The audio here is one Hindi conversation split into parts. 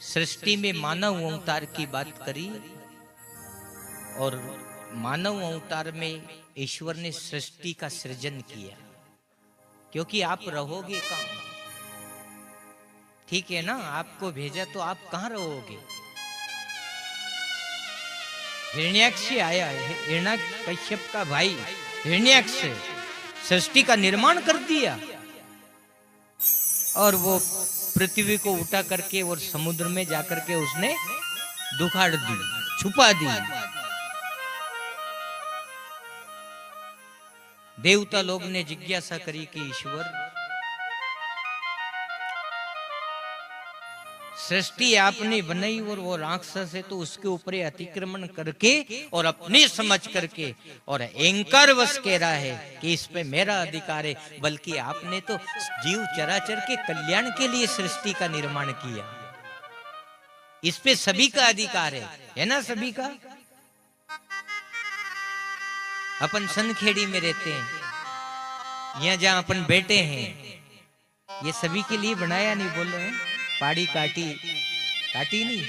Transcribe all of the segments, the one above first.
सृष्टि में मानव अवतार की बात करी और मानव अवतार में ईश्वर ने सृष्टि का सृजन किया, क्योंकि आप रहोगे कहाँ? ठीक है ना, आपको भेजा तो आप कहाँ रहोगे? हिरण्याक्ष आया है, हिरण्यकश्यप का भाई हिरण्याक्ष सृष्टि का निर्माण कर दिया और वो पृथ्वी को उठा करके और समुद्र में जाकर के उसने दुखाड़ दी, छुपा दी। देवता लोग ने जिज्ञासा करी कि ईश्वर, सृष्टि आपने बनाई और वो राक्षस है तो उसके ऊपर अतिक्रमण करके और अपनी समझ करके और अहंकार वश कह रहा है कि इस पे मेरा अधिकार है, बल्कि आपने तो जीव चराचर के कल्याण के लिए सृष्टि का निर्माण किया, इस पे सभी का अधिकार है ना? सभी का। अपन सनखेड़ी में रहते हैं, यहाँ जहां अपन बैठे हैं, ये सभी के लिए बनाया नहीं? बोल रहे हैं पहाड़ी काटी नहीं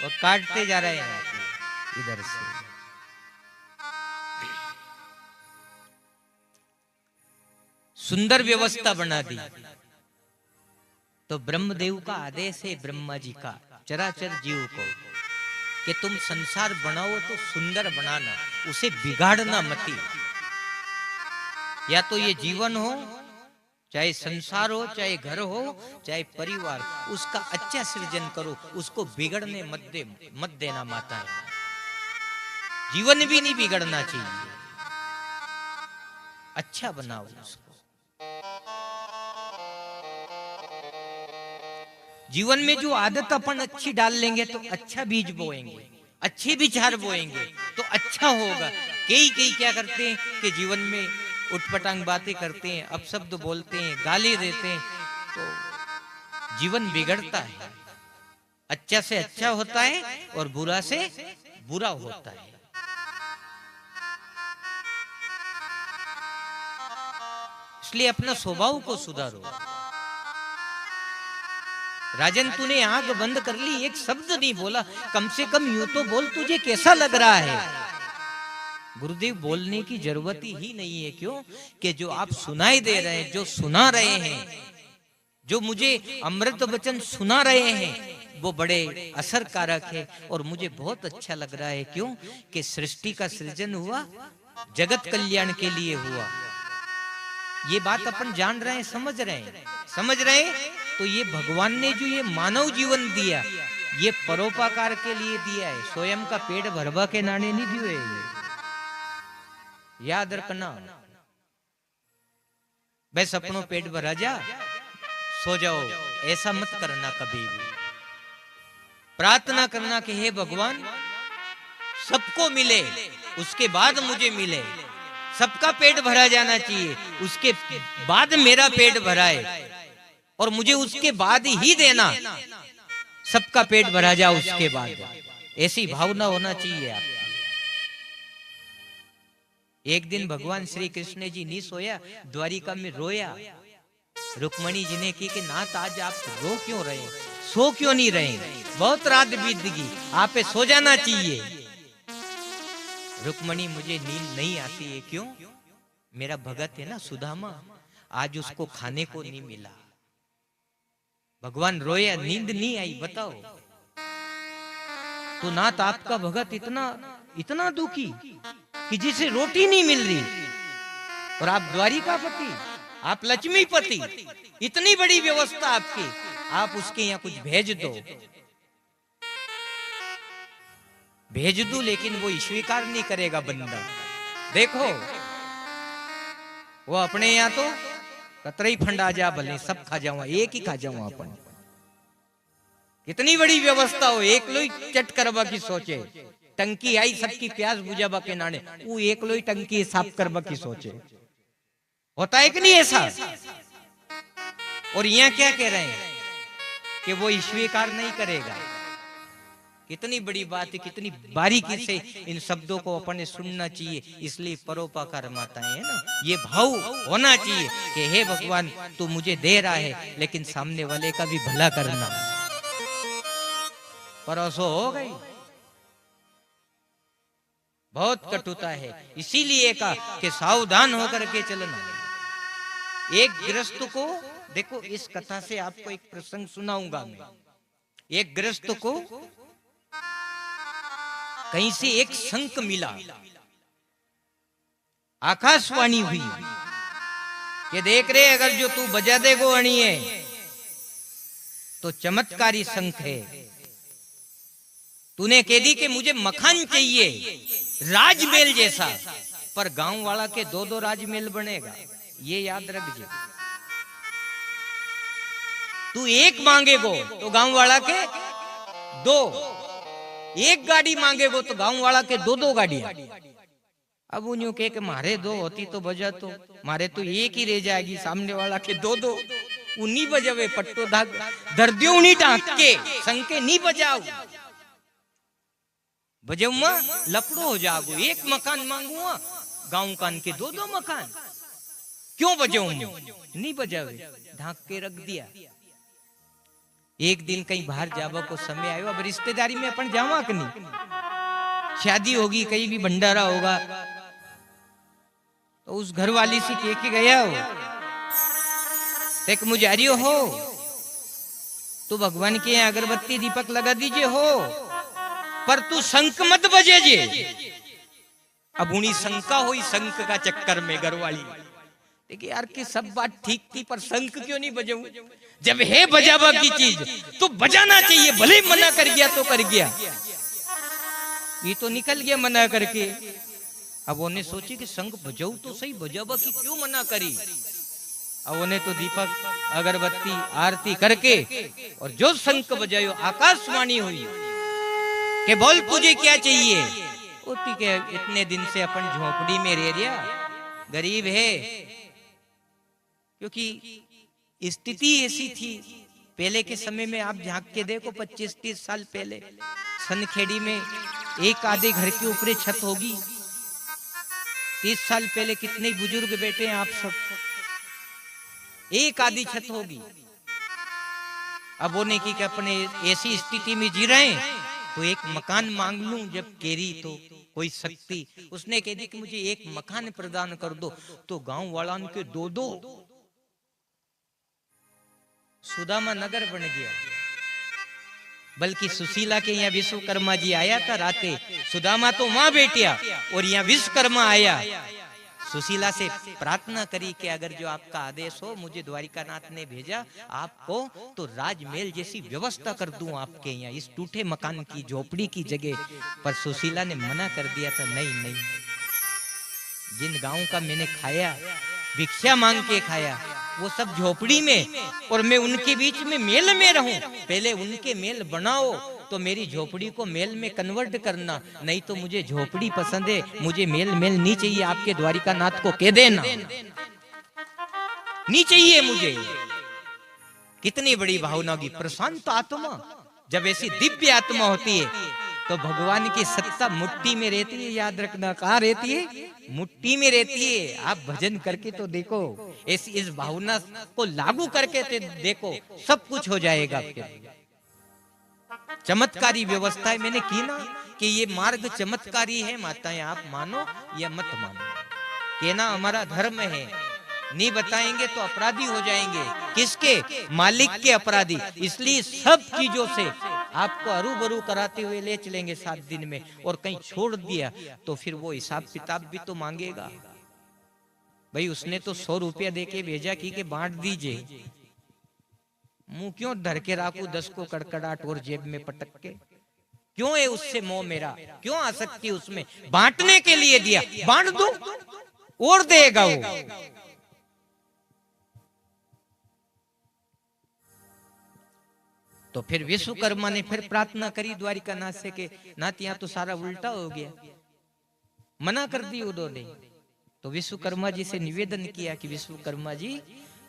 और काटते जा रहे हैं इधर से। सुंदर व्यवस्था बना दी तो ब्रह्मदेव का आदेश है ब्रह्मा जी का चराचर जीव को कि तुम संसार बनाओ तो सुंदर बनाना, उसे बिगाड़ना मती। या तो ये जीवन हो, चाहे संसार हो, चाहे घर हो, चाहे परिवार, उसका अच्छा सृजन करो, उसको बिगड़ने मत देना माता है। जीवन भी नहीं बिगड़ना चाहिए, अच्छा बनाओ उसको। जीवन में जो आदत अपन अच्छी डाल लेंगे तो अच्छा बीज बोएंगे, अच्छे विचार बोएंगे तो अच्छा होगा। कई क्या करते हैं कि जीवन में उठपटांग बातें करते हैं, अपशब्द बोलते हैं, गाली देते हैं, तो जीवन बिगड़ता है। अच्छा से अच्छा होता है और बुरा से बुरा होता है। इसलिए अपना स्वभाव को सुधारो। राजन, तूने आंख बंद कर ली, एक शब्द नहीं बोला, कम से कम यूं तो बोल, तुझे कैसा लग रहा है? गुरुदेव, बोलने की जरूरत ही नहीं है। क्यों? कि जो आप सुनाई दे रहे हैं, जो सुना रहे हैं, जो मुझे अमृत वचन सुना रहे हैं, वो बड़े असरकारक है और मुझे बहुत अच्छा लग रहा है। क्यों? कि सृष्टि का सृजन हुआ जगत कल्याण के लिए हुआ। ये बात अपन जान रहे हैं, समझ रहे हैं। तो ये भगवान ने जो ये मानव जीवन दिया, ये परोपकार के लिए दिया है, स्वयं का पेट भरवा के नाने नहीं दिए। याद रखना, बस अपनों पेट भरा जा, सो जाओ, ऐसा मत करना कभी भी। प्रार्थना करना कि हे भगवान, सबको मिले, उसके बाद मुझे मिले। सबका पेट भरा जाना चाहिए, उसके बाद मेरा पेट भराए और मुझे उसके बाद ही देना। सबका पेट भरा जा उसके बाद, ऐसी भावना होना चाहिए आप। एक दिन भगवान श्री कृष्ण जी नहीं सोया, द्वारिका में रोया। रुक्मणी जी ने की कि नाथ, आज आप रो क्यों रहे, सो क्यों नहीं रहे? बहुत रात बीत गई, आप सो जाना चाहिए। रुक्मणी, मुझे नींद नहीं आती है। क्यों? मेरा भगत है ना सुदामा, आज उसको खाने को नहीं मिला। भगवान रोया, नींद नहीं आई। बताओ तो नाथ, आपका भगत इतना दुखी कि जिसे रोटी नहीं मिल रही, और आप द्वारिकापति, आप लक्ष्मीपति, इतनी बड़ी व्यवस्था आपकी, आप उसके यहाँ कुछ भेज दो, लेकिन वो स्वीकार नहीं करेगा बंदा। देखो, वो अपने यहाँ तो कतरई फंडा जा, भले सब खा जाऊं, एक ही खा जाऊं अपन। कितनी बड़ी व्यवस्था हो, एक लोई चट करवा की सोचे। टंकी आई सबकी प्यास बुझावा के नाने, वो एक लोई टंकी साफ करवा की सोचे। होता है कि नहीं ऐसा? और यहाँ क्या कह रहे हैं कि वो स्वीकार नहीं करेगा। कितनी बड़ी बात है, कितनी बारीकी से इन शब्दों को अपने सुनना चाहिए। इसलिए परोपकार माताएं है ना, ये भाव होना चाहिए कि हे भगवान, तू मुझे दे रहा है, लेकिन सामने वाले का भी भला करना। परसों हो गई। बहुत कटुता है, इसीलिए कहा कि सावधान होकर के चलना। एक गृहस्थ को देखो, इस कथा से आपको एक प्रसंग सुनाऊंगा मैं। एक गृहस्थ को कहीं से एक शंख मिला, आकाशवाणी हुई कि देख रे, अगर जो तू बजा देगो अणिये तो चमत्कारी शंख है। तूने कह दी कि मुझे मकान चाहिए राजमहल जैसा, पर गांव वाला के दो दो राजमहल बनेगा, ये याद रख जे। तू एक मांगेगो तो गांव वाला के दो, एक गाड़ी मांगेगो तो गांव वाला के दो दो गाड़ियां। अब उन्होंने कहे कि मारे दो होती तो बजा, तो मारे तो एक ही रह जाएगी, सामने वाला के दो दो। उन्हीं बजावे, पट्टो धाग दर्दियों उन्हीं ढांक के संके नहीं बजाओ, बजाऊंगा लपड़ो हो जागो। एक मकान मांगूंगा, गांव कान के दो दो मकान, क्यों बजाऊंगा? नहीं बजावे, ढांक के रख दिया। एक दिन कहीं बाहर जावा को समय आयो, अब रिश्तेदारी में अपन जावा कि नहीं, शादी होगी, कहीं भी भंडारा होगा, तो उस घर वाली से कह के गया हो, देख मुझे आ रही हो तो भगवान के यहाँ अगरबत्ती दीपक लगा दीजिए हो, पर तू शंख मत बजे जे। अब उन्हीं शंका हुई, शंख का चक्कर में घरवाली देखिए यार कि सब बात ठीक थी, पर शंख क्यों नहीं बजाऊं? जब है बजावा की चीज तो बजाना चाहिए, भले मना कर गया तो कर गया, ये तो निकल गया मना करके। अब उन्हें सोची कि शंख बजाऊ तो सही, बजावा की क्यों मना करी। अब उन्हें तो दीपक अगरबत्ती आरती करके और जो शंख बजायो, आकाशवाणी हुई कि बोल तुझे क्या चाहिए। होती के इतने दिन से अपन झोपड़ी में रह रिया, गरीब है, क्योंकि स्थिति ऐसी थी पहले के समय में। आप झांक के देखो 25-30 साल पहले सनखेड़ी में एक आधे घर के ऊपर छत होगी। 30 साल पहले कितने बुजुर्ग बैठे हैं आप सब, एक आधी छत होगी। अब वो ने की कि अपने ऐसी स्थिति में जी रहे हैं तो एक मकान मांग लूं। जब केरी तो कोई शक्ति, उसने कह दी कि मुझे एक मकान प्रदान कर दो, तो गांव वाला के दो दो। सुदामा नगर बन गया। बल्कि सुशीला के यहाँ विश्वकर्मा जी आया था राते, सुदामा तो वहां बैठा और यहाँ विश्वकर्मा आया। सुशीला से प्रार्थना करी कि अगर जो आपका आदेश हो, मुझे द्वारिकानाथ ने भेजा आपको, तो राजमहल जैसी व्यवस्था कर दूं आपके यहाँ, इस टूटे मकान की झोपड़ी की जगह। पर सुशीला ने मना कर दिया था, नहीं नहीं, जिन गांव का मैंने खाया, भिक्षा मांग के खाया, वो सब झोपड़ी में, और मैं उनके बीच में मेल में रहूं। पहले उनके मेल बनाओ तो मेरी झोपड़ी को मेल में कन्वर्ट करना, नहीं तो मुझे झोपड़ी पसंद है, मुझे मेल मेल नहीं चाहिए। आपके द्वारिकानाथ को कह देना नहीं चाहिए मुझे। कितनी बड़ी भावना की प्रशांत आत्मा, जब ऐसी दिव्य आत्मा होती है तो भगवान की सत्ता मुट्ठी में रहती है। याद रखना, कहाँ रहती है? मुट्ठी में रहती है। आप भजन करके तो देखो, इस भावना को लागू करके तो देखो, सब कुछ हो जाएगा आपके। चमत्कारी व्यवस्था मैंने की ना कि ये मार्ग चमत्कारी है। माताएं आप मानो या मत मानो, कहना हमारा धर्म है, नहीं बताएंगे तो अपराधी हो जाएंगे। किसके? मालिक के अपराधी। इसलिए सब चीजों से आपको अरूबरू कराते हुए ले चलेंगे 7 दिन में, और कहीं छोड़ दिया तो फिर वो हिसाब किताब भी तो मांगेगा। भाई उसने तो 100 रुपया देके भेजा कि बांट दीजिए, मुंह क्यों धर के राखू 10 को कड़कड़ाट और जेब में पटक के? क्यों है उससे मोह मेरा? क्यों आसक्ति उसमें? बांटने के लिए दिया, बांट दो और देगा वो। तो फिर विश्वकर्मा ने फिर प्रार्थना करी द्वारिकानाथ से कि नाथ यहाँ तो सारा उल्टा हो गया, मना कर दी उन्होंने। तो विश्वकर्मा जी से निवेदन किया कि विश्वकर्मा जी,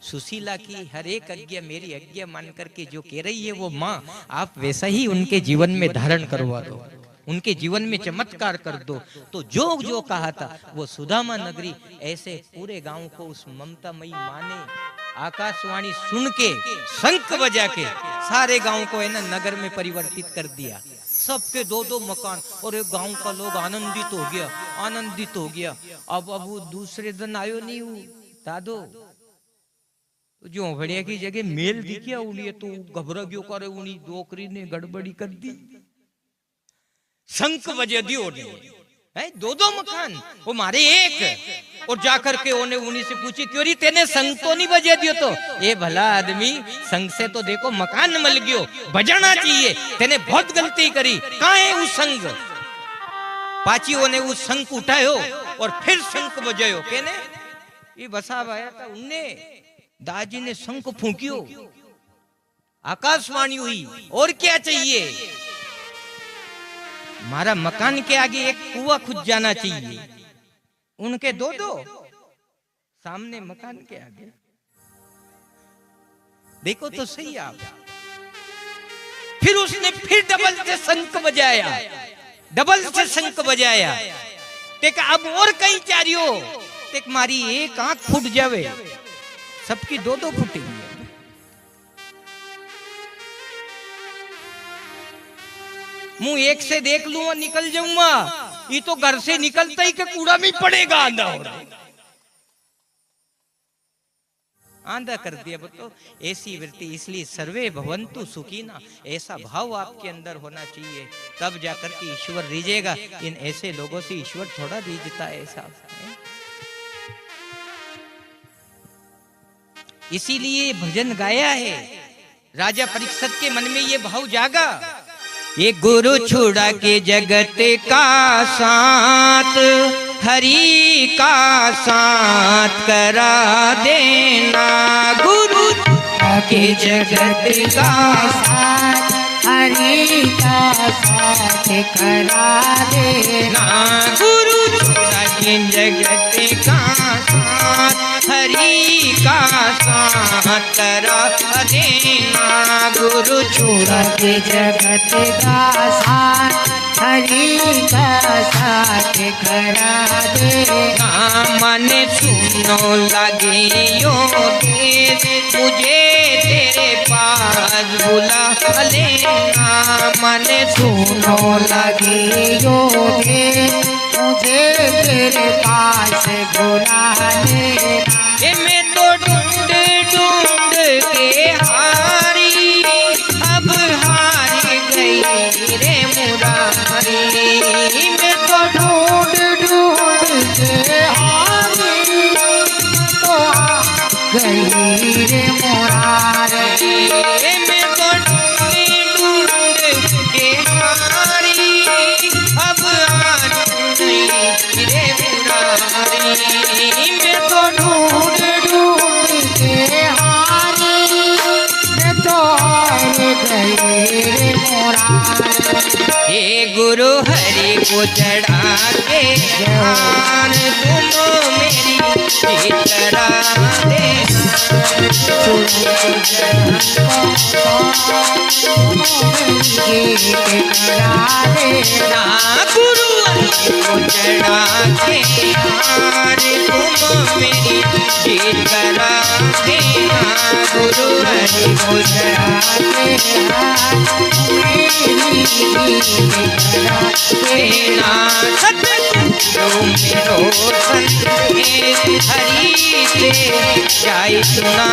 सुशीला की हर एक आज्ञा मेरी आज्ञा मान करके जो कह रही है वो माँ, आप वैसा ही उनके जीवन में धारण करवा दो, उनके जीवन में चमत्कार कर दो। तो जो जो कहा था वो सुदामा नगरी ऐसे पूरे गांव को उस ममतामयी माँ ने आकाशवाणी सुन के शंख बजा के सारे गांव को है ना नगर में परिवर्तित कर दिया। सबके दो दो मकान और एक गांव का लोग आनंदित हो गया, आनंदित हो गया। अब वो दूसरे दिन आयो नहीं हूँ दादो जो बढ़िया की जगह मेल दिखिया उलिए तो घबरा गयो करे उनी डोकरी ने गड़बड़ी कर दी। शंख बजे दियो है दो दो मकान वो मारे एक और जाकर के उन्हें उन्हीं से पूछी क्यों री तेने संग तो नहीं बजे दियो तो ये भला आदमी संग से तो देखो मकान मिल गयो बजाना चाहिए तेने बहुत गलती करी कहाँ है वो संग। पाचियों ने वो शंख उठायो और फिर शंख बजायो केने ये बसाव आया था उनने दादी ने शंख फूंकियो आकाशवाणी हुई और क्या चाहिए मारा मकान के आगे एक कुआं खुद जाना चाहिए। उनके दो दो सामने मकान के आगे देखो तो सही आप। फिर उसने फिर डबल से शंख बजाया, डबल से शंख बजाया। तेक अब और कहीं चारियो तेक मारी एक आंख फूट जावे सबकी दो दो फूटेगी। मुंह एक से देख लूं और निकल जाऊंगा ये तो घर से निकलता ही के कूड़ा में पड़ेगा आंधा हो रहा आंधा कर दिया। तो ऐसी वृत्ति इसलिए सर्वे भवन्तु सुखीना ऐसा भाव आपके अंदर होना चाहिए तब जाकर के ईश्वर रीझेगा। इन ऐसे लोगों से ईश्वर थोड़ा रीझता है ऐसा। इसीलिए भजन गाया है राजा परीक्षित के मन में ये भाव जागा ये गुरु छुड़ा के जगत का साथ हरि का साथ करा देना। गुरु छुड़ा के जगत का साथ हरि का साथ करा देना। गुरु छुड़ा के जगत का साथ हरि का साथ करा देना। गुरु छुड़ा के जगत का साथ हरि का साथ करा देना। मन सुनो लगे यो देश मुझे तेरे पास बुला लेना। मन सुनो लगे यो देश मुझे तेरे पास बुला लेना। ये मैं तो ढूंढ ढूंढ के हारी अब हार गई रे मुरारी। मैं तो ढूंढ ढूंढ के हारी तो गई रे मुरारी। मैं तो ढूंढ ढूंढ के हारी अब हार गई रे मुरारी। मैं तो ढूंढ ढूंढ के हारी मैं तो हार गई रे मुरारी। हे गुरु हरि को चढ़ा के ध्यान तुम मेरी करा देना। गुरु हरि को चढ़ा के ध्यान तुम मेरी करा देना। गुरु हरि को चढ़ा के ध्यान देना। सतगुरु मेरो संत हरि से जाय सुना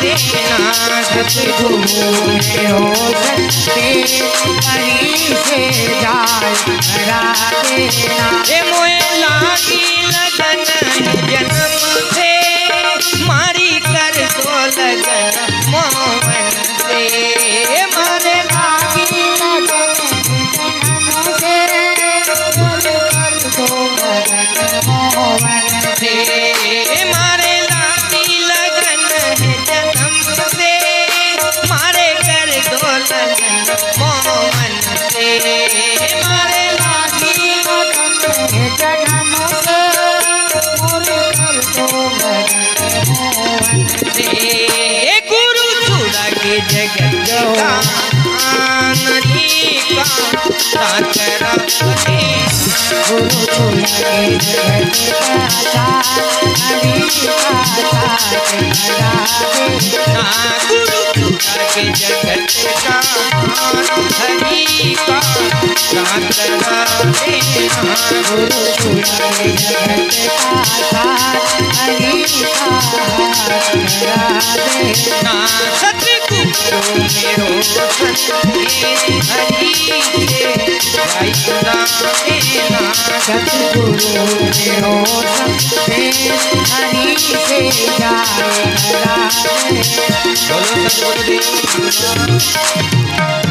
देना। सतगुरु मेरो संत हरि से जाय करा देना। हे मोए लागी लगन जन्म से मारी कर दो लगन मोहन से। मारे लागी लगन जन्म से कर दो लगन मोहन से। मारे लागी लगन जन्म से मारे कर दो लगन मोहन से। मारे लागी लगन जन्म से मारे कर दो लगन मोहन से। गुरु छुड़ा के जगत का हरि का साथ करा देना। गुरु के जगत का हरि का साथ करा देना गुरु के जगत का हरि का करा देना सतगुरु मेरो सत्य हरि के जाई सुना देना सतगुरु मेरो सत्य हरि के जाई सुना देना।